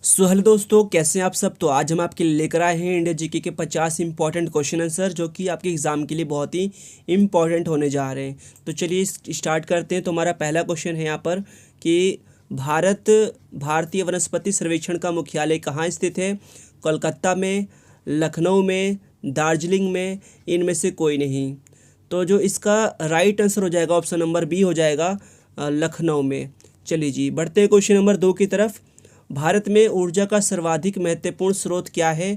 Hello दोस्तों, कैसे हैं आप सब। तो आज हम आपके लिए लेकर आए हैं इंडिया जीके के 50 इंपॉर्टेंट क्वेश्चन आंसर जो कि आपके एग्जाम के लिए बहुत ही इंपॉर्टेंट होने जा रहे हैं। तो चलिए स्टार्ट करते हैं। तो हमारा पहला क्वेश्चन है यहाँ पर कि भारतीय वनस्पति सर्वेक्षण का मुख्यालय कहाँ स्थित है। कोलकाता में, लखनऊ में, दार्जिलिंग में, इनमें से कोई नहीं। तो जो इसका राइट आंसर हो जाएगा ऑप्शन नंबर बी हो जाएगा, लखनऊ में। चलिए जी, बढ़ते हैं क्वेश्चन नंबर 2 की तरफ। भारत में ऊर्जा का सर्वाधिक महत्वपूर्ण स्रोत क्या है।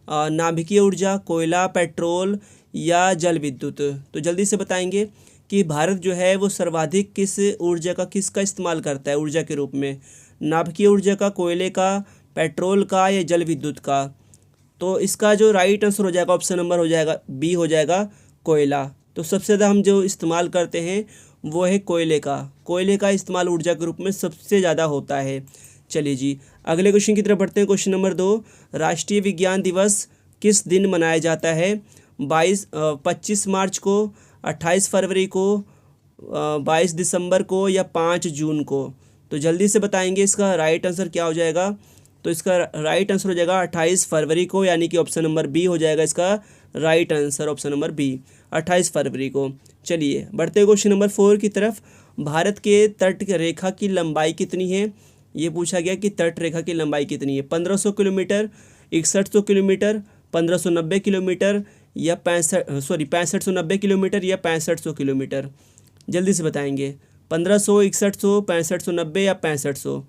नाभिकीय ऊर्जा, कोयला, पेट्रोल या जल विद्युत। तो जल्दी से बताएंगे कि भारत जो है वो सर्वाधिक किस ऊर्जा का किसका इस्तेमाल करता है ऊर्जा के रूप में। नाभिकीय ऊर्जा का, कोयले का, पेट्रोल का या जल विद्युत का। तो इसका जो राइट आंसर हो जाएगा ऑप्शन नंबर हो जाएगा बी हो जाएगा, कोयला। तो सबसे ज़्यादा हम जो इस्तेमाल करते हैं वो है कोयले का। कोयले का इस्तेमाल ऊर्जा के रूप में सबसे ज़्यादा होता है। चलिए जी, अगले क्वेश्चन की तरफ बढ़ते हैं। क्वेश्चन नंबर 2, राष्ट्रीय विज्ञान दिवस किस दिन मनाया जाता है। 25 मार्च को, 28 फरवरी को, 22 दिसंबर को या 5 जून को। तो जल्दी से बताएंगे इसका राइट आंसर क्या हो जाएगा। तो इसका राइट आंसर हो जाएगा 28 फरवरी को, यानी कि ऑप्शन नंबर बी हो जाएगा इसका right answer, option number B 28 फरवरी को। चलिए बढ़ते हैं क्वेश्चन नंबर 4 की तरफ। भारत के तट रेखा की लंबाई कितनी है। ये पूछा गया कि तट रेखा की लंबाई कितनी है। 1500 किलोमीटर, 6100 किलोमीटर, 1590 किलोमीटर या 6590 किलोमीटर या 6500 किलोमीटर। जल्दी से बताएंगे। 1500, 6100, 6590 या 6500।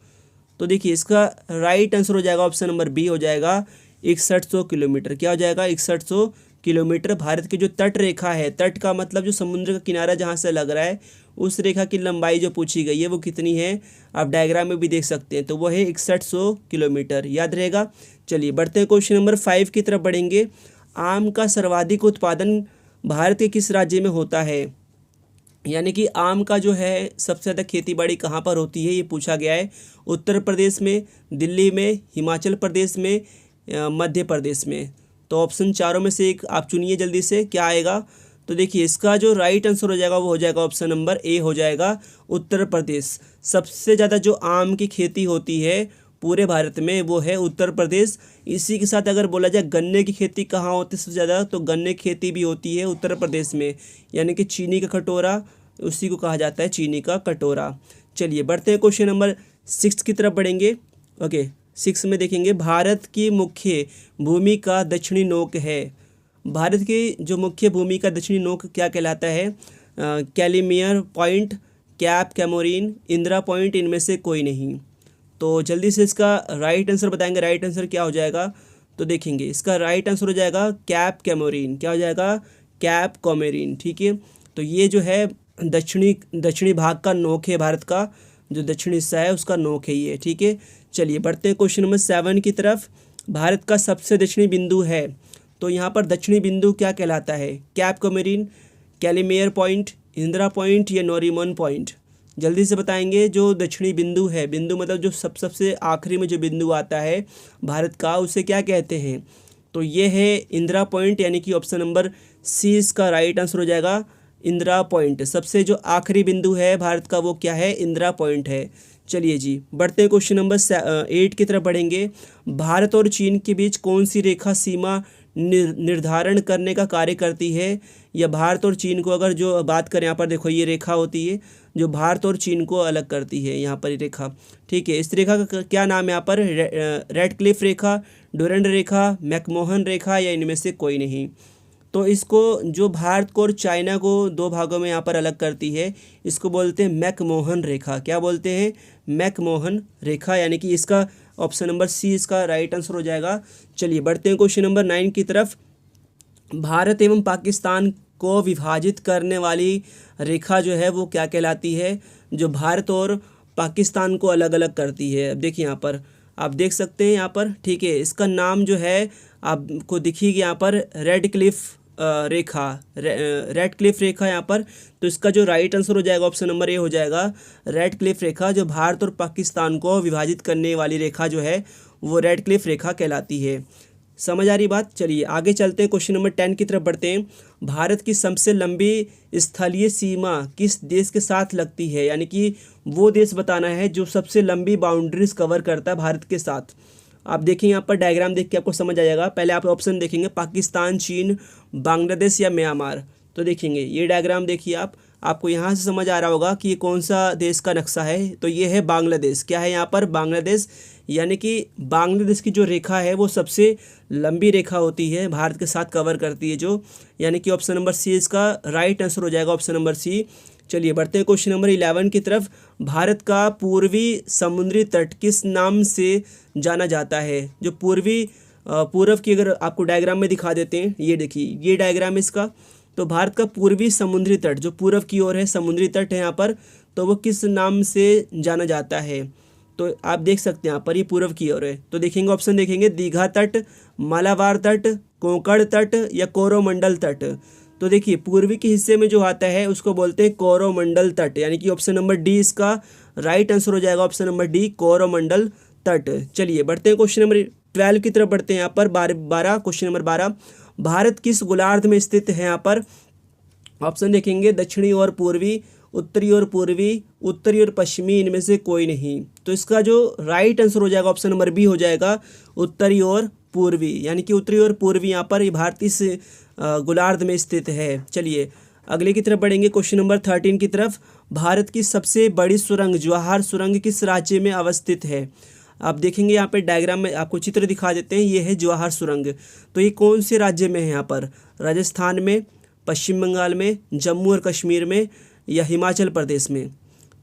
तो देखिए इसका राइट आंसर हो जाएगा ऑप्शन नंबर बी हो जाएगा 6100 किलोमीटर। क्या हो जाएगा 6100 किलोमीटर। भारत की जो तट रेखा है, तट का मतलब जो समुद्र का किनारा जहाँ से लग रहा है, उस रेखा की लंबाई जो पूछी गई है वो कितनी है, आप डायग्राम में भी देख सकते हैं। तो वो है 6100 किलोमीटर, याद रहेगा। चलिए बढ़ते हैं क्वेश्चन नंबर 5 की तरफ बढ़ेंगे। आम का सर्वाधिक उत्पादन भारत के किस राज्य में होता है। यानी कि आम का जो है सबसे ज़्यादा खेती बाड़ी कहाँ पर होती है, ये पूछा गया है। उत्तर प्रदेश में, दिल्ली में, हिमाचल प्रदेश में, मध्य प्रदेश में। तो ऑप्शन चारों में से एक आप चुनिए जल्दी से, क्या आएगा। तो देखिए इसका जो राइट आंसर हो जाएगा वो हो जाएगा ऑप्शन नंबर ए हो जाएगा, उत्तर प्रदेश। सबसे ज़्यादा जो आम की खेती होती है पूरे भारत में वो है उत्तर प्रदेश। इसी के साथ अगर बोला जाए गन्ने की खेती कहाँ होती है सबसे ज़्यादा, तो गन्ने की खेती भी होती है उत्तर प्रदेश में। यानी कि चीनी का कटोरा, उसी को कहा जाता है चीनी का कटोरा। चलिए बढ़ते हैं क्वेश्चन नंबर 6 की तरफ बढ़ेंगे। ओके, 6 में देखेंगे भारत की मुख्य भूमि का दक्षिणी नोक है। भारत की जो मुख्य भूमि का दक्षिणी नोक क्या कहलाता है। कैलिमियर पॉइंट, कैप कैमोरीन, इंदिरा पॉइंट, इनमें से कोई नहीं। तो जल्दी से इसका राइट आंसर बताएंगे। राइट आंसर क्या हो जाएगा। तो देखेंगे इसका राइट आंसर हो जाएगा कैप कैमोरीन। क्या हो जाएगा, कैप कैमोरीन। ठीक है, तो ये जो है दक्षिणी भाग का नोक है भारत का, जो दक्षिणी हिस्सा है उसका नोक है ये। ठीक है, चलिए बढ़ते हैं क्वेश्चन नंबर 7 की तरफ। भारत का सबसे दक्षिणी बिंदु है। तो यहाँ पर दक्षिणी बिंदु क्या कहलाता है। कैप कैमोरीन, कैलिमेयर पॉइंट, इंदिरा पॉइंट या नोरीमन पॉइंट। जल्दी से बताएंगे। जो दक्षिणी बिंदु है, बिंदु मतलब जो सबसे आखिरी में जो बिंदु आता है भारत का, उसे क्या कहते हैं। तो ये है इंदिरा पॉइंट, यानी कि ऑप्शन नंबर सी इसका राइट आंसर हो जाएगा, इंदिरा पॉइंट। सबसे जो आखिरी बिंदु है भारत का वो क्या है, इंदिरा पॉइंट है। चलिए जी बढ़ते हैं क्वेश्चन नंबर 8 की तरफ बढ़ेंगे। भारत और चीन के बीच कौन सी रेखा सीमा निर्धारण करने का कार्य करती है। या भारत और चीन को अगर जो बात करें, यहाँ पर देखो ये रेखा होती है जो भारत और चीन को अलग करती है, यहाँ पर ये रेखा। ठीक है, इस रेखा का क्या नाम है यहाँ पर। रेडक्लिफ रेखा, डोरंड रेखा, मैकमोहन रेखा या इनमें से कोई नहीं। तो इसको जो भारत को और चाइना को दो भागों में यहाँ पर अलग करती है, इसको बोलते हैं मैकमोहन रेखा। क्या बोलते हैं, मैकमोहन रेखा। यानी कि इसका ऑप्शन नंबर सी इसका राइट आंसर हो जाएगा। चलिए बढ़ते हैं क्वेश्चन नंबर 9 की तरफ। भारत एवं पाकिस्तान को विभाजित करने वाली रेखा जो है वो क्या कहलाती है, जो भारत और पाकिस्तान को अलग अलग करती है। अब देखिए यहाँ पर आप देख सकते हैं यहाँ पर। ठीक है, इसका नाम जो है आपको दिखेगी यहाँ पर, रेड क्लिफ रेखा, रेड क्लिफ रेखा यहाँ पर। तो इसका जो राइट आंसर हो जाएगा ऑप्शन नंबर ए हो जाएगा, रेड क्लिफ रेखा। जो भारत और पाकिस्तान को विभाजित करने वाली रेखा जो है वो रेड क्लिफ रेखा कहलाती है। समझ आ रही बात। चलिए आगे चलते हैं, क्वेश्चन नंबर 10 की तरफ बढ़ते हैं। भारत की सबसे लंबी स्थलीय सीमा किस देश के साथ लगती है। यानी कि वो देश बताना है जो सबसे लंबी बाउंड्रीज कवर करता है भारत के साथ। आप देखिए यहाँ पर डायग्राम देख के आपको समझ आ जाएगा। पहले आप ऑप्शन देखेंगे पाकिस्तान, चीन, बांग्लादेश या म्यांमार। तो देखेंगे ये डायग्राम देखिए आपको यहाँ से समझ आ रहा होगा कि ये कौन सा देश का नक्शा है। तो ये है बांग्लादेश। क्या है यहाँ पर? बांग्लादेश। यानी कि बांग्लादेश की जो रेखा है वो सबसे लंबी रेखा होती है, भारत के साथ कवर करती है जो, यानी कि ऑप्शन नंबर सी इसका राइट आंसर हो जाएगा, ऑप्शन नंबर सी। चलिए बढ़ते हैं क्वेश्चन नंबर 11 की तरफ। भारत का पूर्वी समुद्री तट किस नाम से जाना जाता है? जो पूर्व की अगर आपको डायग्राम में दिखा देते हैं, ये देखिए ये डायग्राम इसका। तो भारत का पूर्वी समुद्री तट जो पूर्व की ओर है, समुद्री तट है यहाँ पर, तो वो किस नाम से जाना जाता है? तो आप देख सकते हैं यहाँ पर ये पूर्व की ओर है। तो देखेंगे ऑप्शन देखेंगे, दीघा तट, मालाबार तट, कोंकण तट या कोरोमंडल तट। तो देखिए पूर्वी के हिस्से में जो आता है उसको बोलते हैं कोरोमंडल तट, यानी कि ऑप्शन नंबर डी इसका राइट आंसर हो जाएगा, ऑप्शन नंबर डी कोरोमंडल तट। चलिए बढ़ते हैं क्वेश्चन नंबर 12 की तरफ बढ़ते हैं। यहाँ पर 12 क्वेश्चन नंबर 12, भारत किस गोलार्ध में स्थित है? यहाँ पर ऑप्शन देखेंगे, दक्षिणी और पूर्वी, उत्तरी और पूर्वी, उत्तरी और पश्चिमी, इनमें से कोई नहीं। तो इसका जो राइट आंसर हो जाएगा ऑप्शन नंबर बी हो जाएगा, उत्तरी और पूर्वी, यानी कि उत्तरी और पूर्वी यहाँ पर भारत इस गोलार्ध में स्थित है। चलिए अगले की तरफ बढ़ेंगे, क्वेश्चन नंबर 13 की तरफ। भारत की सबसे बड़ी सुरंग जवाहर सुरंग किस राज्य में अवस्थित है? आप देखेंगे यहाँ पे डायग्राम में आपको चित्र दिखा देते हैं, ये है जवाहर सुरंग। तो ये कौन से राज्य में है? यहाँ पर राजस्थान में, पश्चिम बंगाल में, जम्मू और कश्मीर में या हिमाचल प्रदेश में।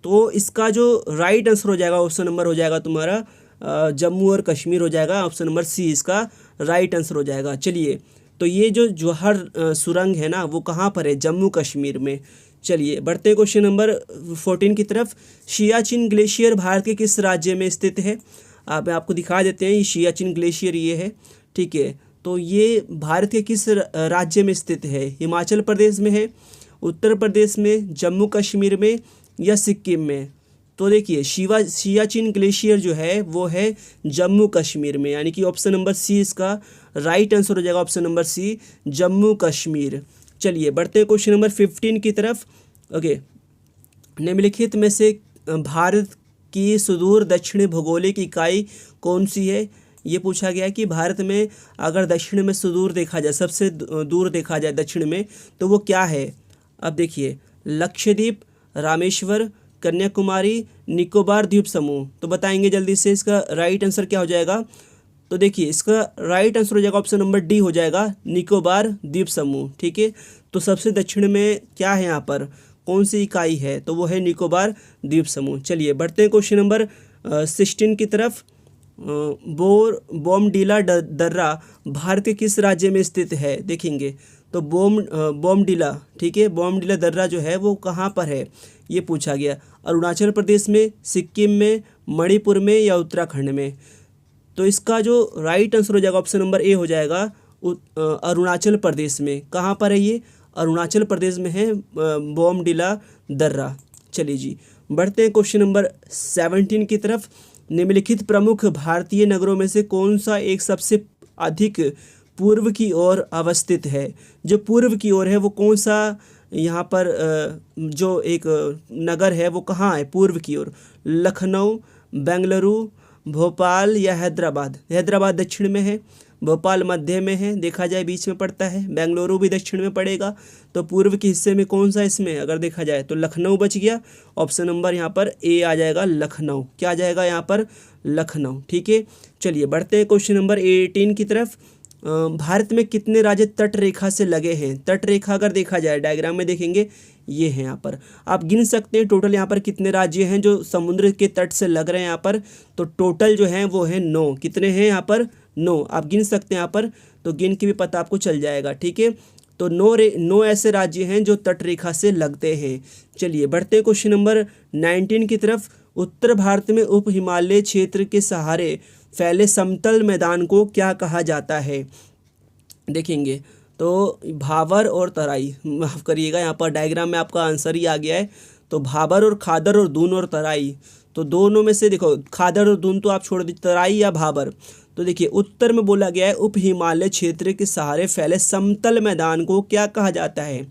तो इसका जो राइट आंसर हो जाएगा ऑप्शन नंबर हो जाएगा तुम्हारा जम्मू और कश्मीर हो जाएगा, ऑप्शन नंबर सी इसका राइट आंसर हो जाएगा। चलिए तो ये जो जवाहर सुरंग है ना वो कहाँ पर है? जम्मू कश्मीर में। चलिए बढ़ते हैं क्वेश्चन नंबर 14 की तरफ। सियाचिन ग्लेशियर भारत के किस राज्य में स्थित है? आपको दिखा देते हैं, ये सियाचिन ग्लेशियर ये है, ठीक है। तो ये भारत के किस राज्य में स्थित है? हिमाचल प्रदेश में है, उत्तर प्रदेश में, जम्मू कश्मीर में या सिक्किम में? तो देखिए सियाचिन ग्लेशियर जो है वो है जम्मू कश्मीर में, यानी कि ऑप्शन नंबर सी इसका राइट आंसर हो जाएगा, option number C Jammu Kashmir. चलिए बढ़ते हैं क्वेश्चन नंबर 15 की तरफ। ओके, निम्नलिखित में से भारत की सुदूर दक्षिण भौगोलिक इकाई कौन सी है? ये पूछा गया है कि भारत में अगर दक्षिण में सुदूर देखा जाए, सबसे दूर देखा जाए दक्षिण में, तो वो क्या है? अब देखिए लक्षद्वीप, रामेश्वर, कन्याकुमारी, निकोबार द्वीप समूह। तो बताएंगे जल्दी से इसका राइट आंसर क्या हो जाएगा? तो देखिए इसका राइट आंसर हो जाएगा ऑप्शन नंबर डी हो जाएगा, निकोबार द्वीप समूह, ठीक है। तो सबसे दक्षिण में क्या है यहाँ पर, कौन सी इकाई है? तो वो है निकोबार द्वीप समूह। चलिए बढ़ते हैं क्वेश्चन नंबर 16 की तरफ। बोमडीला दर्रा भारत के किस राज्य में स्थित है? देखेंगे तो बोमडीला, ठीक है, बोमडीला दर्रा जो है वो कहाँ पर है ये पूछा गया। अरुणाचल प्रदेश में, सिक्किम में, मणिपुर में या उत्तराखंड में? तो इसका जो राइट आंसर हो जाएगा ऑप्शन नंबर ए हो जाएगा, अरुणाचल प्रदेश में। कहाँ पर है ये? अरुणाचल प्रदेश में है बोमडीला दर्रा। चलिए जी बढ़ते हैं क्वेश्चन नंबर 17 की तरफ। निम्नलिखित प्रमुख भारतीय नगरों में से कौन सा एक सबसे अधिक पूर्व की ओर अवस्थित है? जो पूर्व की ओर है वो कौन सा यहाँ पर जो एक नगर है वो कहाँ है पूर्व की ओर? लखनऊ, बेंगलुरु, भोपाल या हैदराबाद? हैदराबाद दक्षिण में है, भोपाल मध्य में है, देखा जाए बीच में पड़ता है, बेंगलुरु भी दक्षिण में पड़ेगा। तो पूर्व के हिस्से में कौन सा इसमें अगर देखा जाए तो लखनऊ बच गया, ऑप्शन नंबर यहाँ पर ए आ जाएगा, लखनऊ। क्या आ जाएगा यहाँ पर? लखनऊ, ठीक है। चलिए बढ़ते हैं क्वेश्चन नंबर 18 की तरफ। भारत में कितने राज्य तट रेखा से लगे हैं? तट रेखा अगर देखा जाए डायग्राम में देखेंगे ये है, यहाँ पर आप गिन सकते हैं टोटल यहाँ पर कितने राज्य हैं जो समुद्र के तट से लग रहे हैं यहाँ पर। तो टोटल जो है वो है 9। कितने हैं यहाँ पर? 9 आप गिन सकते हैं यहाँ पर, तो गिन के भी पता आपको चल जाएगा, ठीक है। तो 9 ऐसे राज्य हैं जो तट रेखा से लगते हैं। चलिए बढ़ते हैं क्वेश्चन नंबर 19 की तरफ। उत्तर भारत में उप हिमालय क्षेत्र के सहारे फैले समतल मैदान को क्या कहा जाता है? देखेंगे तो भाबर और तराई, माफ़ करिएगा यहाँ पर डायग्राम में आपका आंसर ही आ गया है। तो भाबर और खादर और दून और तराई, तो दोनों में से देखो खादर और दून तो आप छोड़ दीजिए, तराई या भाबर। तो देखिए उत्तर में बोला गया है उप हिमालय क्षेत्र के सहारे फैले समतल मैदान को क्या कहा जाता है?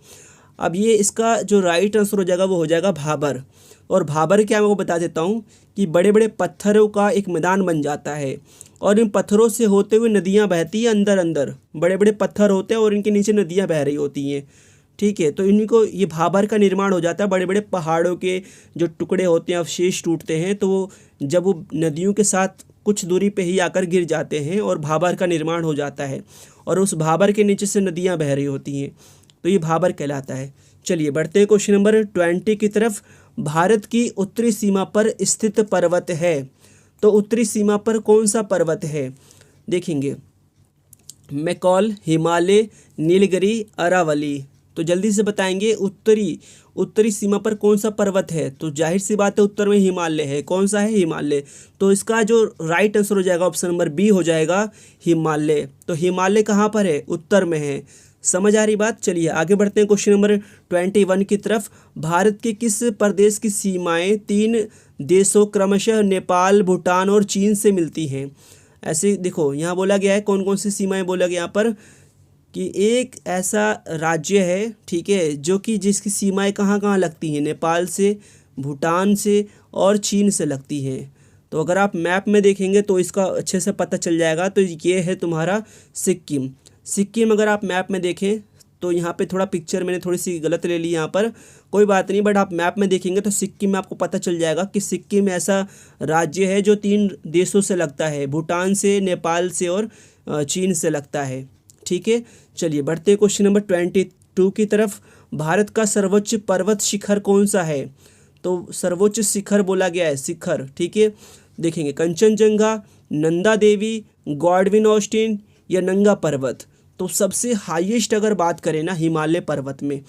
अब ये इसका जो राइट आंसर हो जाएगा वो हो जाएगा भाबर। और भाबर क्या, मैं वो बता देता हूँ कि बड़े बड़े पत्थरों का एक मैदान बन जाता है और इन पत्थरों से होते हुए नदियाँ बहती हैं अंदर अंदर। बड़े बड़े पत्थर होते हैं और इनके नीचे नदियाँ बह रही होती हैं, ठीक है। तो इनको ये भाबर का निर्माण हो जाता है। बड़े बड़े पहाड़ों के जो टुकड़े होते हैं, अवशेष टूटते हैं, तो वो जब वो नदियों के साथ कुछ दूरी पे ही आकर गिर जाते हैं और भाबर का निर्माण हो जाता है और उस भाबर के नीचे से नदियाँ बह रही होती हैं, तो ये भाबर कहलाता है। चलिए बढ़ते हैं क्वेश्चन नंबर 20 की तरफ। भारत की उत्तरी सीमा पर स्थित पर्वत है, तो उत्तरी सीमा पर कौन सा पर्वत है? देखेंगे, मैकॉल, हिमालय, नीलगिरी, अरावली। तो जल्दी से बताएंगे उत्तरी सीमा पर कौन सा पर्वत है? तो जाहिर सी बात है उत्तर में हिमालय है। कौन सा है? हिमालय। तो इसका जो राइट आंसर हो जाएगा ऑप्शन नंबर बी हो जाएगा, हिमालय। तो हिमालय कहाँ पर है? उत्तर में है। समझ आ रही बात? चलिए आगे बढ़ते हैं क्वेश्चन नंबर 21 की तरफ। भारत के किस प्रदेश की सीमाएं 3 देशों क्रमशः नेपाल, भूटान और चीन से मिलती हैं? ऐसे देखो, यहाँ बोला गया है कौन कौन सी सीमाएं बोला गया यहाँ पर कि एक ऐसा राज्य है, ठीक है, जो कि जिसकी सीमाएं कहाँ कहाँ लगती हैं? नेपाल से, भूटान से और चीन से लगती हैं। तो अगर आप मैप में देखेंगे तो इसका अच्छे से पता चल जाएगा। तो ये है तुम्हारा सिक्किम। सिक्किम अगर आप मैप में देखें तो यहाँ पे थोड़ा पिक्चर मैंने थोड़ी सी गलत ले ली यहाँ पर, कोई बात नहीं, बट आप मैप में देखेंगे तो सिक्किम में आपको पता चल जाएगा कि सिक्किम ऐसा राज्य है जो 3 देशों से लगता है, भूटान से, नेपाल से और चीन से लगता है, ठीक है। चलिए बढ़ते हैं क्वेश्चन नंबर 22 की तरफ। भारत का सर्वोच्च पर्वत शिखर कौन सा है? तो सर्वोच्च शिखर बोला गया है, शिखर, ठीक है। देखेंगे, कंचनजंगा, नंदा देवी, गॉडविन ऑस्टिन या नंगा पर्वत। तो सबसे हाईएस्ट अगर बात करें ना हिमालय पर्वत में,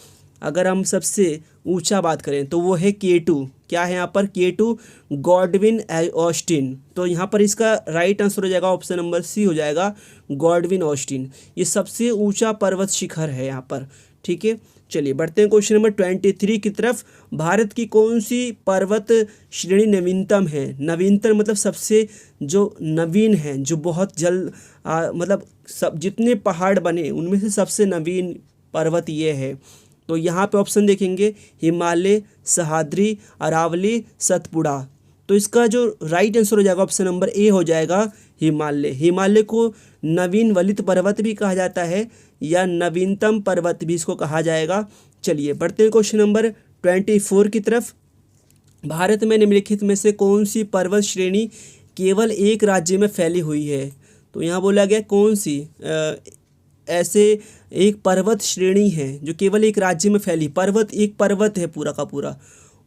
अगर हम सबसे ऊंचा बात करें तो वो है K2। क्या है यहाँ पर? K2, Godwin Austen. तो यहाँ पर इसका राइट आंसर हो जाएगा ऑप्शन नंबर सी हो जाएगा, गॉडविन ऑस्टिन। ये सबसे ऊंचा पर्वत शिखर है यहाँ पर, ठीक है। चलिए बढ़ते हैं क्वेश्चन नंबर 23 की तरफ। भारत की कौन सी पर्वत श्रेणी नवीनतम है? नवीनतम मतलब सबसे जो नवीन है, जो बहुत जल्द मतलब सब जितने पहाड़ बने उनमें से सबसे नवीन पर्वत ये है। तो यहाँ पे ऑप्शन देखेंगे, हिमालय, सह्याद्री, अरावली, सतपुड़ा। तो इसका जो राइट आंसर हो जाएगा ऑप्शन नंबर ए हो जाएगा, हिमालय। हिमालय को नवीन वलित पर्वत भी कहा जाता है या नवीनतम पर्वत भी इसको कहा जाएगा। चलिए बढ़ते हैं क्वेश्चन नंबर 24 की तरफ। भारत में निम्नलिखित में से कौन सी पर्वत श्रेणी केवल एक राज्य में फैली हुई है? तो यहाँ बोला गया कौन सी ऐसे एक पर्वत श्रेणी है जो केवल एक राज्य में फैली। पर्वत, एक पर्वत है पूरा का पूरा,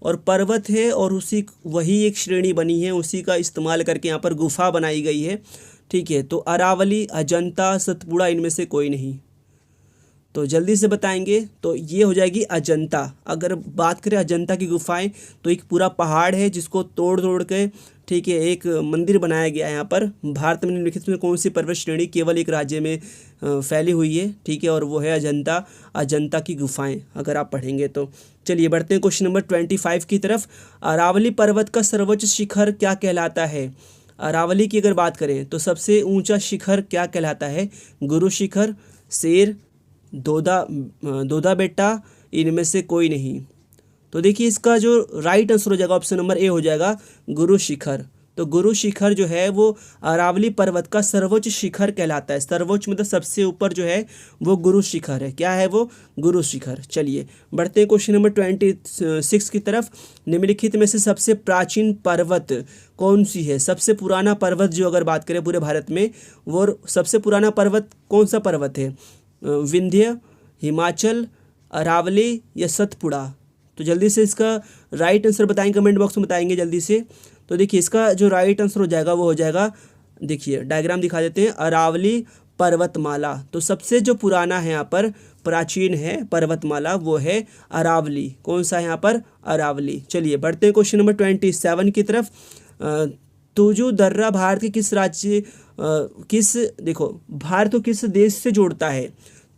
और पर्वत है और उसी वही एक श्रेणी बनी है, उसी का इस्तेमाल करके यहाँ पर गुफा बनाई गई है, ठीक है। तो अरावली, अजंता, सतपुड़ा, इनमें से कोई नहीं। तो जल्दी से बताएंगे तो ये हो जाएगी अजंता। अगर बात करें अजंता की गुफाएं तो एक पूरा पहाड़ है जिसको तोड़ तोड़ के, ठीक है, एक मंदिर बनाया गया है यहाँ पर। भारत में निम्नलिखित में कौन सी पर्वत श्रेणी केवल एक राज्य में फैली हुई है, ठीक है, और वो है अजंता। अजंता की गुफाएं अगर आप पढ़ेंगे तो। चलिए बढ़ते हैं क्वेश्चन नंबर 25 की तरफ। अरावली पर्वत का सर्वोच्च शिखर क्या कहलाता है? अरावली की अगर बात करें तो सबसे ऊंचा शिखर क्या कहलाता है? गुरु शिखर, शेर, दोदा बेटा, इनमें से कोई नहीं। तो देखिए इसका जो राइट आंसर हो जाएगा ऑप्शन नंबर ए हो जाएगा, गुरु शिखर। तो गुरु शिखर जो है वो अरावली पर्वत का सर्वोच्च शिखर कहलाता है। सर्वोच्च मतलब सबसे ऊपर जो है वो गुरु शिखर है। क्या है वो? गुरु शिखर। चलिए बढ़ते हैं क्वेश्चन नंबर 26 की तरफ। निम्नलिखित में से सबसे प्राचीन पर्वत कौन सी है? सबसे पुराना पर्वत जो अगर बात करें पूरे भारत में, वो सबसे पुराना पर्वत कौन सा पर्वत है? विंध्य, हिमाचल, अरावली या सतपुड़ा? तो जल्दी से इसका राइट आंसर बताएंगे, कमेंट बॉक्स में बताएंगे जल्दी से। तो देखिए इसका जो राइट आंसर हो जाएगा वो हो जाएगा, देखिए डायग्राम दिखा देते हैं, अरावली पर्वतमाला। तो सबसे जो पुराना है यहाँ पर, प्राचीन है पर्वतमाला, वो है अरावली। कौन सा है यहाँ पर? अरावली। चलिए बढ़ते हैं क्वेश्चन नंबर 27 की तरफ। तुजु दर्रा भारत के किस राज्य देखो भारत को किस देश से जोड़ता है?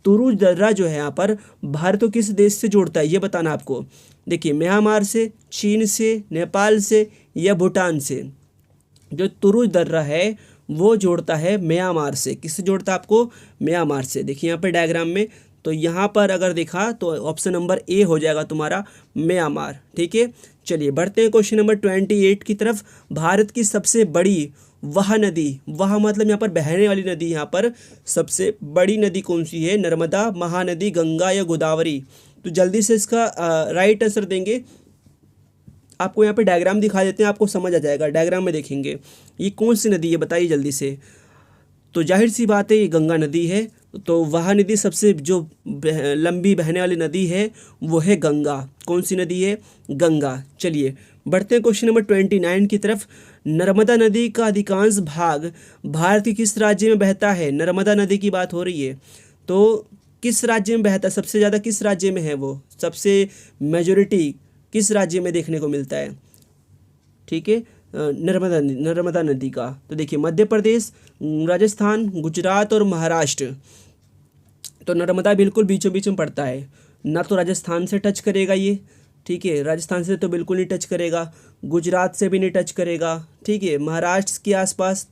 तुरुज दर्रा जो है यहाँ पर भारत को किस देश से जोड़ता है ये बताना आपको। देखिए म्यांमार से, चीन से, नेपाल से या भूटान से। जो तुरुज दर्रा है वो जोड़ता है म्यांमार से। किससे जोड़ता है आपको? म्यांमार से। देखिए यहाँ पर डायग्राम में तो यहाँ पर अगर देखा तो ऑप्शन नंबर ए हो जाएगा तुम्हारा म्यांमार। ठीक है, चलिए बढ़ते हैं क्वेश्चन नंबर 28 की तरफ। भारत की सबसे बड़ी वह नदी, वह मतलब यहाँ पर बहने वाली नदी, यहाँ पर सबसे बड़ी नदी कौन सी है? नर्मदा, महानदी, गंगा या गोदावरी? तो जल्दी से इसका राइट आंसर देंगे। आपको यहाँ पे डायग्राम दिखा देते हैं, आपको समझ आ जाएगा। डायग्राम में देखेंगे ये कौन सी नदी है, बताइए जल्दी से। तो जाहिर सी बात है ये गंगा नदी है। तो वह नदी सबसे जो लंबी बहने वाली नदी है वो है गंगा। कौन सी नदी है? गंगा। चलिए बढ़ते हैं क्वेश्चन नंबर 29 की तरफ। नर्मदा नदी का अधिकांश भाग भारत के किस राज्य में बहता है? नर्मदा नदी की बात हो रही है, तो किस राज्य में बहता है? सबसे ज़्यादा किस राज्य में है वो? सबसे मेजोरिटी किस राज्य में देखने को मिलता है? ठीक है, नर्मदा नदी का। तो देखिए मध्य प्रदेश, राजस्थान, गुजरात और महाराष्ट्र। तो नर्मदा बिल्कुल बीचों बीच में पड़ता है, ना तो राजस्थान से टच करेगा ये, ठीक है, राजस्थान से तो बिल्कुल नहीं टच करेगा, गुजरात से भी नहीं टच करेगा, ठीक है, महाराष्ट्र के आसपास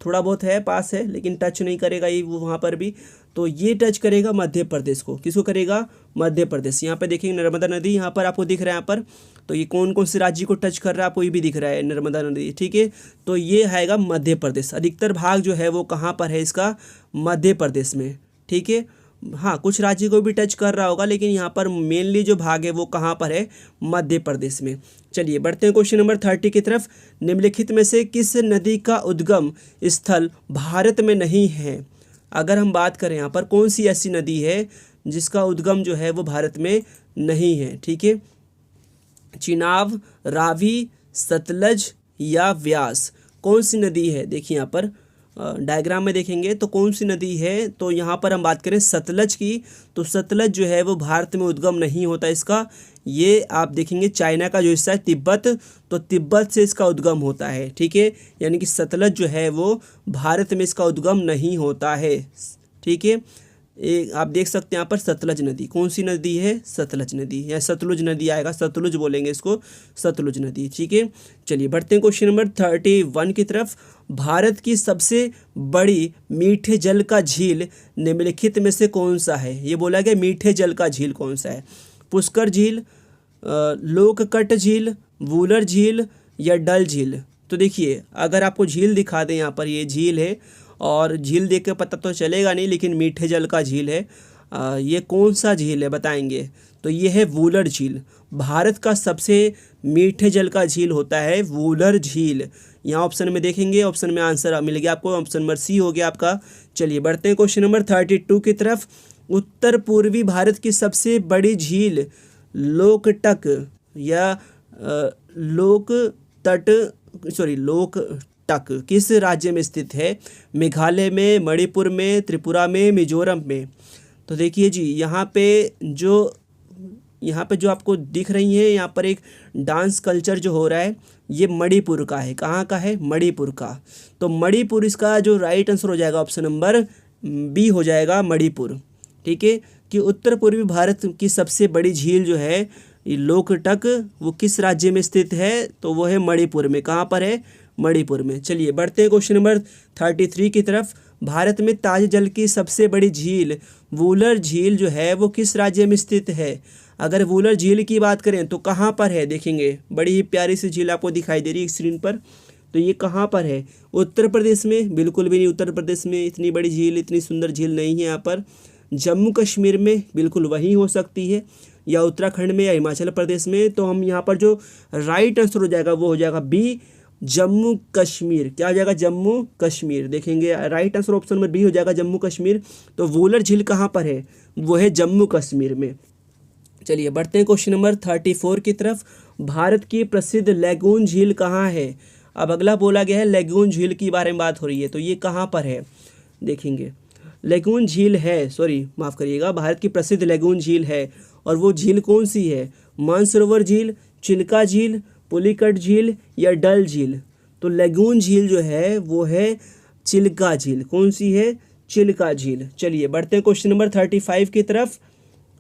थोड़ा बहुत है, पास है, लेकिन टच नहीं करेगा ये वो वहाँ पर भी। तो ये टच करेगा मध्य प्रदेश को। किसको करेगा? मध्य प्रदेश। यहाँ पे देखेंगे नर्मदा नदी यहाँ पर आपको दिख रहा है यहाँ पर। तो ये कौन कौन से राज्य को टच कर रहा है आपको ये भी दिख रहा है, नर्मदा नदी। ठीक है, तो ये आएगा मध्य प्रदेश। अधिकतर भाग जो है वो कहाँ पर है इसका? मध्य प्रदेश में। ठीक है, हाँ कुछ राज्य को भी टच कर रहा होगा, लेकिन यहाँ पर मेनली जो भाग है वो कहाँ पर है? मध्य प्रदेश में। चलिए बढ़ते हैं क्वेश्चन नंबर 30 की तरफ। निम्नलिखित में से किस नदी का उद्गम स्थल भारत में नहीं है? अगर हम बात करें यहाँ पर कौन सी ऐसी नदी है जिसका उद्गम जो है वो भारत में नहीं है? ठीक है, चिनाब, रावी, सतलज या व्यास? कौन सी नदी है? देखिए यहाँ पर डायग्राम में देखेंगे तो कौन सी नदी है, तो यहाँ पर हम बात करें सतलज की, तो सतलज जो है वो भारत में उद्गम नहीं होता इसका। ये आप देखेंगे चाइना का जो हिस्सा है तिब्बत, तो तिब्बत से इसका उद्गम होता है। ठीक है, यानी कि सतलज जो है वो भारत में इसका उद्गम नहीं होता है। ठीक है, आप देख सकते हैं यहाँ पर सतलज नदी। कौन सी नदी है? सतलज नदी, या सतलुज नदी आएगा, सतलुज बोलेंगे इसको, सतलुज नदी। ठीक है, चलिए बढ़ते हैं क्वेश्चन नंबर 31 की तरफ। भारत की सबसे बड़ी मीठे जल का झील निम्नलिखित में से कौन सा है? ये बोला गया मीठे जल का झील कौन सा है? पुष्कर झील, लोककट झील, वूलर झील या डल झील? तो देखिए अगर आपको झील दिखा दें, यहाँ पर ये झील है और झील देख के पता तो चलेगा नहीं, लेकिन मीठे जल का झील है। ये कौन सा झील है बताएंगे? तो ये है वूलर झील। भारत का सबसे मीठे जल का झील होता है वूलर झील। यहाँ ऑप्शन में देखेंगे, ऑप्शन में आंसर मिल गया आपको, ऑप्शन नंबर सी हो गया आपका। चलिए बढ़ते हैं क्वेश्चन नंबर 32 की तरफ। उत्तर पूर्वी भारत की सबसे बड़ी झील लोकटक या लोकटक किस राज्य में स्थित है? मेघालय में, मणिपुर में, त्रिपुरा में, मिजोरम में? तो देखिए जी यहाँ पे जो आपको दिख रही है, यहाँ पर एक डांस कल्चर जो हो रहा है ये मणिपुर का है। कहाँ का है? मणिपुर का। तो मणिपुर इसका जो राइट आंसर हो जाएगा, ऑप्शन नंबर बी हो जाएगा मणिपुर। ठीक है, कि उत्तर पूर्वी भारत की सबसे बड़ी झील जो है ये लोकटक, वो किस राज्य में स्थित है? तो वो है मणिपुर में। कहाँ पर है? मणिपुर में। चलिए बढ़ते हैं क्वेश्चन नंबर 33 की तरफ। भारत में ताजे जल की सबसे बड़ी झील वूलर झील जो है वो किस राज्य में स्थित है? अगर वूलर झील की बात करें तो कहाँ पर है? देखेंगे बड़ी ही प्यारी सी झील आपको दिखाई दे रही है स्क्रीन पर। तो ये कहाँ पर है? उत्तर प्रदेश में? बिल्कुल भी नहीं, उत्तर प्रदेश में इतनी बड़ी झील, इतनी सुंदर झील नहीं है यहाँ पर। जम्मू कश्मीर में बिल्कुल वही हो सकती है, या उत्तराखंड में, या हिमाचल प्रदेश में। तो हम यहाँ पर जो राइट आंसर हो जाएगा वो हो जाएगा बी, जम्मू कश्मीर। क्या हो जाएगा? जम्मू कश्मीर। देखेंगे राइट आंसर ऑप्शन में बी हो जाएगा, जम्मू कश्मीर। तो वूलर झील कहाँ पर है? वो है जम्मू कश्मीर में। चलिए बढ़ते हैं क्वेश्चन नंबर 34 की तरफ। भारत की प्रसिद्ध लैगून झील कहाँ है? अब अगला बोला गया है लैगून झील की बारे में बात हो रही है, तो ये कहाँ पर है? देखेंगे लैगून झील है, माफ़ करिएगा, भारत की प्रसिद्ध लैगून झील है। और वो झील कौन सी है? मानसरोवर झील, चिल्का झील, पुलिकट झील या डल झील? तो लैगून झील जो है वो है चिल्का झील। कौन सी है? चिल्का झील। चलिए बढ़ते हैं क्वेश्चन नंबर 35 की तरफ।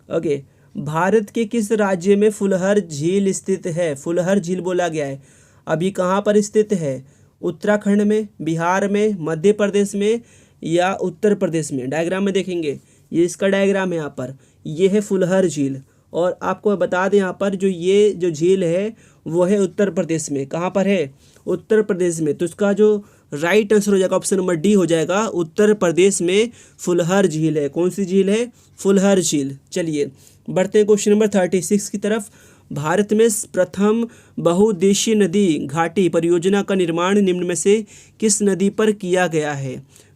ओके, भारत के किस राज्य में फुलहर झील स्थित है? फुलहर झील बोला गया है, अभी कहाँ पर स्थित है? उत्तराखंड में, बिहार में, मध्य प्रदेश में या उत्तर प्रदेश में? डायग्राम में देखेंगे ये इसका डायग्राम है यहाँ पर। ये है फुलहर झील, और आपको बता दें यहाँ पर ये जो झील है वो है उत्तर प्रदेश में। कहाँ पर है? उत्तर प्रदेश में। तो इसका जो राइट आंसर हो जाएगा ऑप्शन नंबर डी हो जाएगा। उत्तर प्रदेश में फुलहर झील है। कौन सी झील है? फुलहर झील। चलिए बढ़ते हैं क्वेश्चन नंबर 36 की तरफ। भारत में प्रथम बहुउद्देशीय नदी घाटी परियोजना का निर्माण निम्न में से किस नदी पर किया गया है?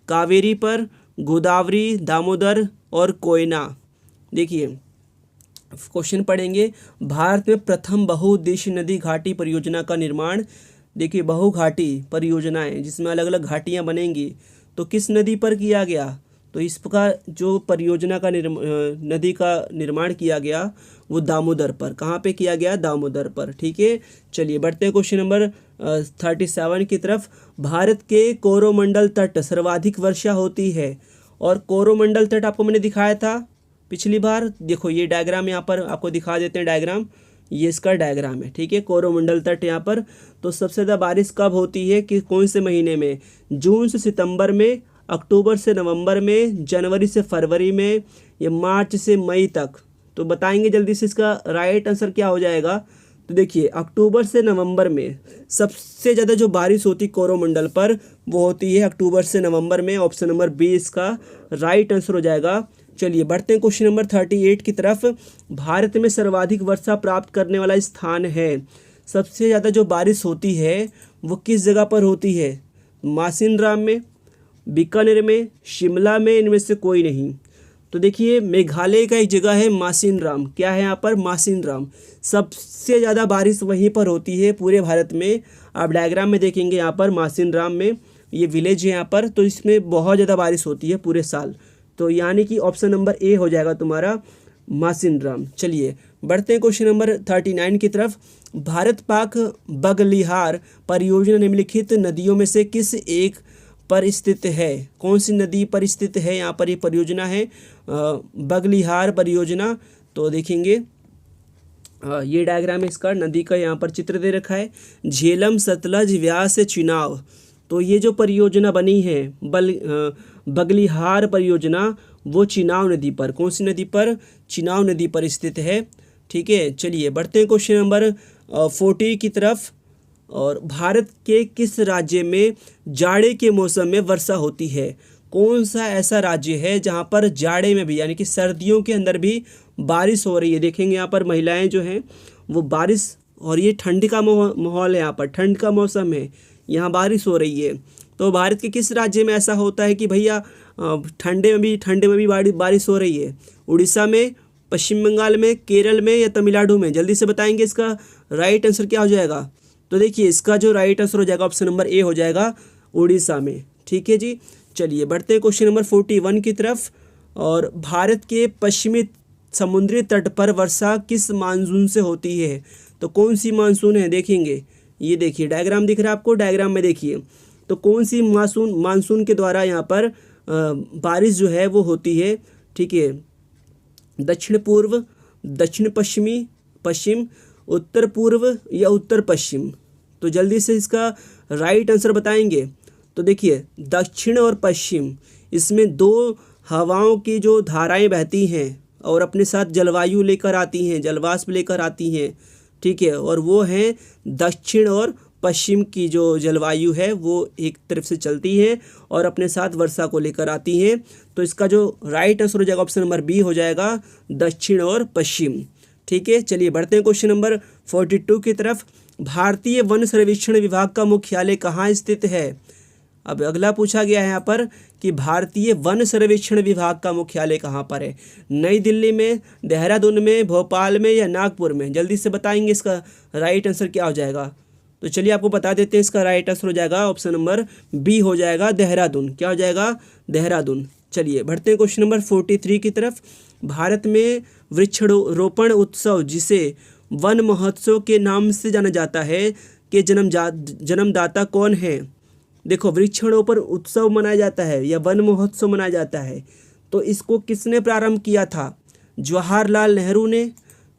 कावेरी पर, गोदावरी, दामोदर और कोयना। देखिए क्वेश्चन पढ़ेंगे। भारत में प्रथम बहुउद्देशीय नदी घाटी परियोजना का निर्माण, देखिए बहुघाटी परियोजनाएं जिसमें अलग अलग घाटियां बनेंगी, तो किस नदी पर किया गया? तो इस प्रकार जो परियोजना का नदी का निर्माण किया गया वो दामोदर पर। कहाँ पे किया गया? दामोदर पर। ठीक है, चलिए बढ़ते हैं क्वेश्चन नंबर 37 की तरफ। भारत के कोरोमंडल तट सर्वाधिक वर्षा होती है, और कोरोमंडल तट आपको मैंने दिखाया था पिछली बार। देखो ये डायग्राम यहाँ पर आपको दिखा देते हैं डायग्राम। ये इसका डायग्राम है। ठीक है, कोरोमंडल तट यहाँ पर। तो सबसे ज़्यादा बारिश कब होती है, कि कौन से महीने में? जून से सितंबर में, अक्टूबर से नवंबर में, जनवरी से फरवरी में, या मार्च से मई तक। तो बताएंगे जल्दी से इसका राइट आंसर क्या हो जाएगा। तो देखिए अक्टूबर से नवंबर में सबसे ज़्यादा जो बारिश होती कोरोमंडल पर वो होती है अक्टूबर से नवंबर में। ऑप्शन नंबर बी इसका राइट आंसर हो जाएगा। चलिए बढ़ते हैं क्वेश्चन नंबर 38 की तरफ। भारत में सर्वाधिक वर्षा प्राप्त करने वाला स्थान है। सबसे ज़्यादा जो बारिश होती है वो किस जगह पर होती है? मासिनराम में, बीकानेर में, शिमला में, इनमें से कोई नहीं। तो देखिए मेघालय का एक जगह है मासिनराम। क्या है यहाँ पर? मासिनराम। सबसे ज़्यादा बारिश वहीं पर होती है पूरे भारत में। आप डायग्राम में देखेंगे यहाँ पर मासिनराम में ये विलेज है यहाँ पर, तो इसमें बहुत ज़्यादा बारिश होती है पूरे साल। तो यानी कि ऑप्शन नंबर ए हो जाएगा तुम्हारा मासिनराम। चलिए बढ़ते हैं क्वेश्चन नंबर 39 की तरफ। भारत पाक बगलिहार परियोजना निम्नलिखित नदियों में से किस एक पर स्थित है? कौन सी नदी पर स्थित है? यहाँ पर ये परियोजना है बगलिहार परियोजना। तो देखेंगे ये डायग्राम है इसका, नदी का यहाँ पर चित्र दे रखा है। झेलम, सतलज, व्यास, चिनाब। तो ये जो परियोजना बनी है बगलिहार परियोजना वो चिनाब नदी पर। कौन सी नदी पर? चिनाब नदी पर स्थित है। ठीक है, चलिए बढ़ते हैं क्वेश्चन नंबर 40 की तरफ। और भारत के किस राज्य में जाड़े के मौसम में वर्षा होती है? कौन सा ऐसा राज्य है जहाँ पर जाड़े में भी यानी कि सर्दियों के अंदर भी बारिश हो रही है? देखेंगे यहाँ पर महिलाएं जो हैं वो बारिश, और ये ठंड का माहौल है, यहाँ पर ठंड का मौसम है, यहाँ बारिश हो रही है। तो भारत के किस राज्य में ऐसा होता है कि भैया ठंडे में भी बारिश हो रही है? उड़ीसा में, पश्चिम बंगाल में, केरल में, या तमिलनाडु में? जल्दी से बताएंगे इसका राइट आंसर क्या हो जाएगा। तो देखिए इसका जो राइट आंसर हो जाएगा ऑप्शन नंबर ए हो जाएगा, उड़ीसा में। ठीक है जी, चलिए बढ़ते हैं क्वेश्चन नंबर 41 की तरफ। और भारत के पश्चिमी समुद्री तट पर वर्षा किस मानसून से होती है? तो कौन सी मानसून है? देखेंगे ये देखिए डायग्राम दिख रहा है आपको, डायग्राम में देखिए। तो कौन सी मानसून के द्वारा यहाँ पर बारिश जो है वो होती है? ठीक है, दक्षिण पूर्व, दक्षिण पश्चिमी, पश्चिम, उत्तर पूर्व या उत्तर पश्चिम? तो जल्दी से इसका राइट आंसर बताएंगे। तो देखिए दक्षिण और पश्चिम, इसमें दो हवाओं की जो धाराएं बहती हैं और अपने साथ जलवायु लेकर आती हैं, जलवाष्प लेकर आती हैं। ठीक है, और वो हैं दक्षिण और पश्चिम की जो जलवायु है वो एक तरफ से चलती है और अपने साथ वर्षा को लेकर आती हैं। तो इसका जो राइट आंसर हो जाएगा ऑप्शन नंबर बी हो जाएगा, दक्षिण और पश्चिम। ठीक है, चलिए बढ़ते हैं क्वेश्चन नंबर 42 की तरफ। भारतीय वन सर्वेक्षण विभाग का मुख्यालय कहाँ स्थित है? अब अगला पूछा गया है यहाँ पर कि भारतीय वन सर्वेक्षण विभाग का मुख्यालय कहाँ पर है? नई दिल्ली में, देहरादून में, भोपाल में, या नागपुर में? जल्दी से बताएंगे इसका राइट आंसर क्या हो जाएगा। तो चलिए आपको बता देते हैं, इसका राइट आंसर हो जाएगा ऑप्शन नंबर बी हो जाएगा, देहरादून। क्या हो जाएगा? देहरादून। चलिए बढ़ते हैं क्वेश्चन नंबर 43 की तरफ। भारत में वृक्षारोपण उत्सव जिसे वन महोत्सव के नाम से जाना जाता है के जन्मदाता कौन है? देखो वृक्षारोपण उत्सव मनाया जाता है या वन महोत्सव मनाया जाता है, तो इसको किसने प्रारंभ किया था? जवाहरलाल नेहरू ने,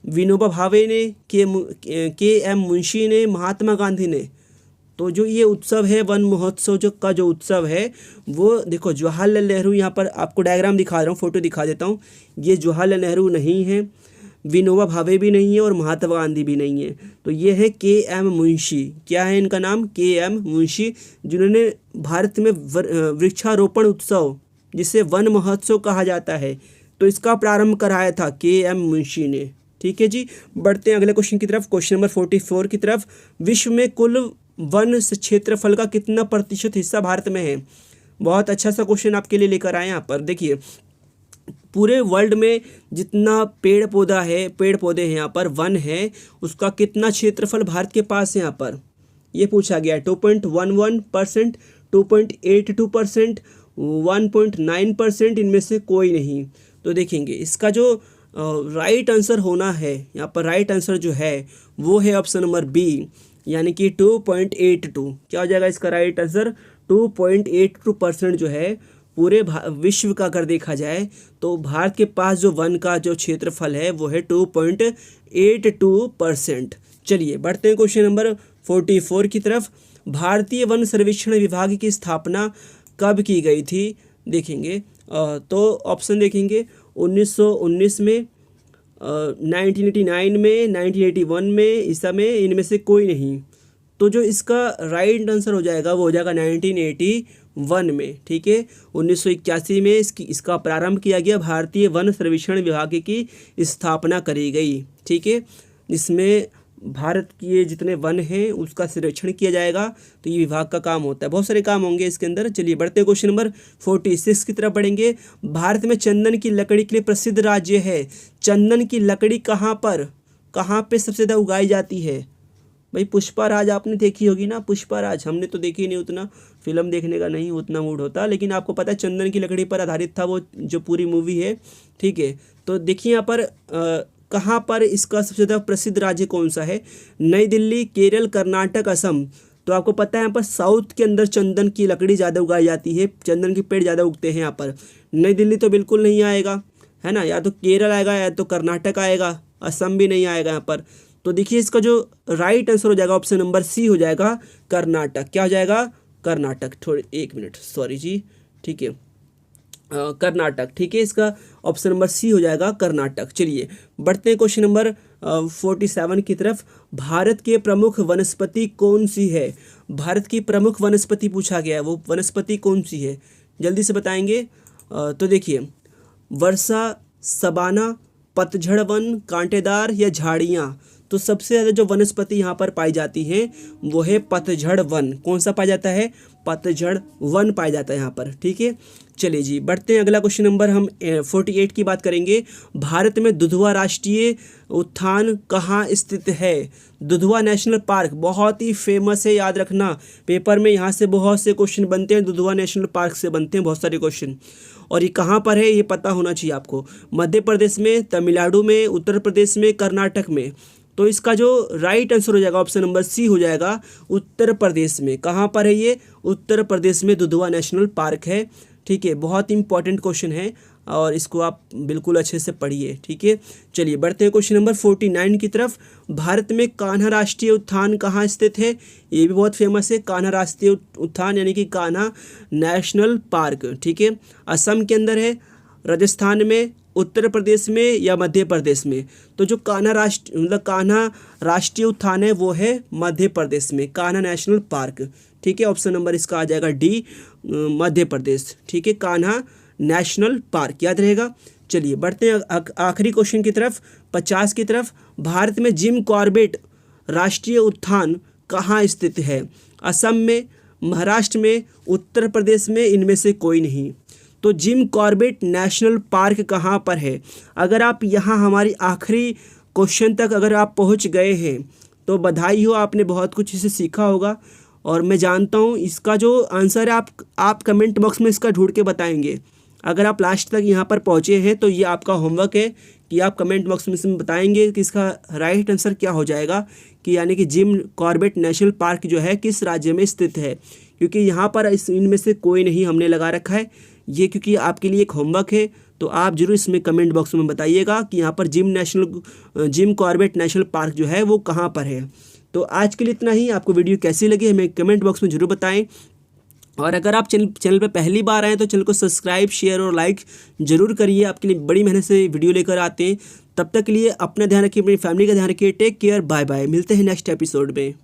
विनोबा भावे ने, के एम मुंशी ने, महात्मा गांधी ने? तो जो ये उत्सव है वन महोत्सव का जो उत्सव है वो देखो जवाहरलाल नेहरू, यहाँ पर आपको डायग्राम दिखा रहा हूँ, फोटो दिखा देता हूँ। ये जवाहरलाल नेहरू नहीं है, विनोबा भावे भी नहीं है और महात्मा गांधी भी नहीं है। तो ये है के.एम. मुंशी। क्या है इनका नाम? के.एम. मुंशी, जिन्होंने भारत में वृक्षारोपण उत्सव, जिसे वन महोत्सव कहा जाता है, तो इसका प्रारंभ कराया था के.एम. मुंशी ने। ठीक है जी, बढ़ते हैं अगले क्वेश्चन की तरफ, क्वेश्चन नंबर 44 की तरफ। विश्व में कुल वन क्षेत्रफल का कितना प्रतिशत हिस्सा भारत में है? बहुत अच्छा सा क्वेश्चन आपके लिए लेकर आए यहाँ पर। देखिए, पूरे वर्ल्ड में जितना पेड़ पौधे हैं यहाँ पर, वन है, उसका कितना क्षेत्रफल भारत के पास है यहाँ पर, ये पूछा गया है। 2.11%, 2.82%, 1.9%, इनमें से कोई नहीं। तो देखेंगे इसका जो राइट आंसर होना है यहाँ पर, राइट आंसर जो है वो है ऑप्शन नंबर बी, यानी कि 2.82। क्या हो जाएगा इसका राइट आंसर? 2.82% जो है पूरे विश्व का अगर देखा जाए तो भारत के पास जो वन का जो क्षेत्रफल है वो है 2.82%। चलिए बढ़ते हैं क्वेश्चन नंबर 44 की तरफ। भारतीय वन सर्वेक्षण विभाग की स्थापना कब की गई थी? देखेंगे तो ऑप्शन देखेंगे 1919 में, 1989 में, 1981 में, इस समय इनमें से कोई नहीं। तो जो इसका राइट आंसर हो जाएगा वो हो जाएगा 1981 में। ठीक है, 1981 में इसका प्रारंभ किया गया, भारतीय वन सर्वेक्षण विभाग की स्थापना करी गई। ठीक है, जिसमें भारत के जितने वन हैं उसका सर्वेक्षण किया जाएगा, तो ये विभाग का काम होता है। बहुत सारे काम होंगे इसके अंदर। चलिए बढ़ते हैं क्वेश्चन नंबर 46 की तरफ बढ़ेंगे। भारत में चंदन की लकड़ी के लिए प्रसिद्ध राज्य है। चंदन की लकड़ी कहाँ पे सबसे ज़्यादा उगाई जाती है? भाई पुष्पाराज आपने देखी होगी ना, पुष्पाराज हमने तो देखी नहीं, उतना फिल्म देखने का नहीं उतना मूड होता, लेकिन आपको पता है चंदन की लकड़ी पर आधारित था वो जो पूरी मूवी है। ठीक है, तो देखिए यहाँ पर कहाँ पर इसका सबसे ज़्यादा प्रसिद्ध राज्य कौन सा है? नई दिल्ली, केरल, कर्नाटक, असम। तो आपको पता है यहाँ पर साउथ के अंदर चंदन की लकड़ी ज़्यादा उगाई जाती है, चंदन के पेड़ ज़्यादा उगते हैं यहाँ पर। नई दिल्ली तो बिल्कुल नहीं आएगा, है ना, या तो केरल आएगा या तो कर्नाटक आएगा, असम भी नहीं आएगा यहाँ पर। तो देखिए इसका जो राइट आंसर हो जाएगा ऑप्शन नंबर सी हो जाएगा, कर्नाटक। क्या हो जाएगा? कर्नाटक। थोड़ी एक मिनट, सॉरी जी। ठीक है, कर्नाटक। ठीक है, इसका ऑप्शन नंबर सी हो जाएगा, कर्नाटक। चलिए बढ़ते हैं क्वेश्चन नंबर 47 की तरफ। भारत के प्रमुख वनस्पति कौन सी है? भारत की प्रमुख वनस्पति पूछा गया है, वो वनस्पति कौन सी है? जल्दी से बताएंगे। तो देखिए, वर्षा, सबाना, पतझड़ वन, कांटेदार या झाड़ियाँ। तो सबसे ज़्यादा जो वनस्पति यहाँ पर पाई जाती है वो है पतझड़ वन। कौन सा पाया जाता है? पतझड़ वन पाया जाता है यहाँ पर। ठीक है, चलिए जी बढ़ते हैं अगला क्वेश्चन नंबर हम 48 की बात करेंगे। भारत में दुधवा राष्ट्रीय उद्यान कहाँ स्थित है? दुधवा नेशनल पार्क बहुत ही फेमस है, याद रखना, पेपर में यहाँ से बहुत से क्वेश्चन बनते हैं, दुधवा नेशनल पार्क से बनते हैं बहुत सारे क्वेश्चन। और ये कहाँ पर है ये पता होना चाहिए आपको। मध्य प्रदेश में, तमिलनाडु में, उत्तर प्रदेश में, कर्नाटक में। तो इसका जो राइट आंसर हो जाएगा ऑप्शन नंबर सी हो जाएगा, उत्तर प्रदेश में। कहाँ पर है ये? उत्तर प्रदेश में दुधवा नेशनल पार्क है। ठीक है, बहुत इंपॉर्टेंट क्वेश्चन है और इसको आप बिल्कुल अच्छे से पढ़िए। ठीक है, चलिए बढ़ते हैं क्वेश्चन नंबर 49 की तरफ। भारत में कान्हा राष्ट्रीय उद्यान कहाँ स्थित है? ये भी बहुत फेमस है, कान्हा राष्ट्रीय उद्यान यानी कि कान्हा नेशनल पार्क। ठीक है, असम के अंदर है, राजस्थान में, उत्तर प्रदेश में या मध्य प्रदेश में। तो जो कान्हा राष्ट्रीय उद्यान है वो है मध्य प्रदेश में, कान्हा नेशनल पार्क। ठीक है, ऑप्शन नंबर इसका आ जाएगा डी, मध्य प्रदेश। ठीक है, कान्हा नेशनल पार्क याद रहेगा। चलिए बढ़ते हैं आखिरी क्वेश्चन की तरफ, 50 की तरफ। भारत में जिम कॉर्बेट राष्ट्रीय उद्यान कहाँ स्थित है? असम में, महाराष्ट्र में, उत्तर प्रदेश में, इनमें से कोई नहीं। तो जिम कॉर्बेट नेशनल पार्क कहाँ पर है? अगर आप यहाँ हमारी आखिरी क्वेश्चन तक अगर आप पहुँच गए हैं तो बधाई हो, आपने बहुत कुछ इसे सीखा होगा। और मैं जानता हूँ इसका जो आंसर है आप कमेंट बॉक्स में इसका ढूंढ के बताएंगे। अगर आप लास्ट तक यहाँ पर पहुँचे हैं तो ये आपका होमवर्क है कि आप कमेंट बॉक्स में इसमें बताएंगे कि इसका राइट आंसर क्या हो जाएगा, कि यानी कि जिम कॉर्बेट नेशनल पार्क जो है किस राज्य में स्थित है। क्योंकि यहाँ पर इनमें से कोई नहीं हमने लगा रखा है ये, क्योंकि आपके लिए एक होमवर्क है। तो आप जरूर इसमें कमेंट बॉक्स में बताइएगा कि यहाँ पर जिम कॉर्बेट नेशनल पार्क जो है वो कहाँ पर है। तो आज के लिए इतना ही। आपको वीडियो कैसी लगी हमें कमेंट बॉक्स में ज़रूर बताएं, और अगर आप चैनल पर पहली बार आए तो चैनल को सब्सक्राइब, शेयर और लाइक ज़रूर करिए। आपके लिए बड़ी मेहनत से वीडियो लेकर आते हैं। तब तक के लिए अपना ध्यान रखिए, अपनी फैमिली का ध्यान रखिए। Take care, bye bye. मिलते हैं नेक्स्ट एपिसोड में।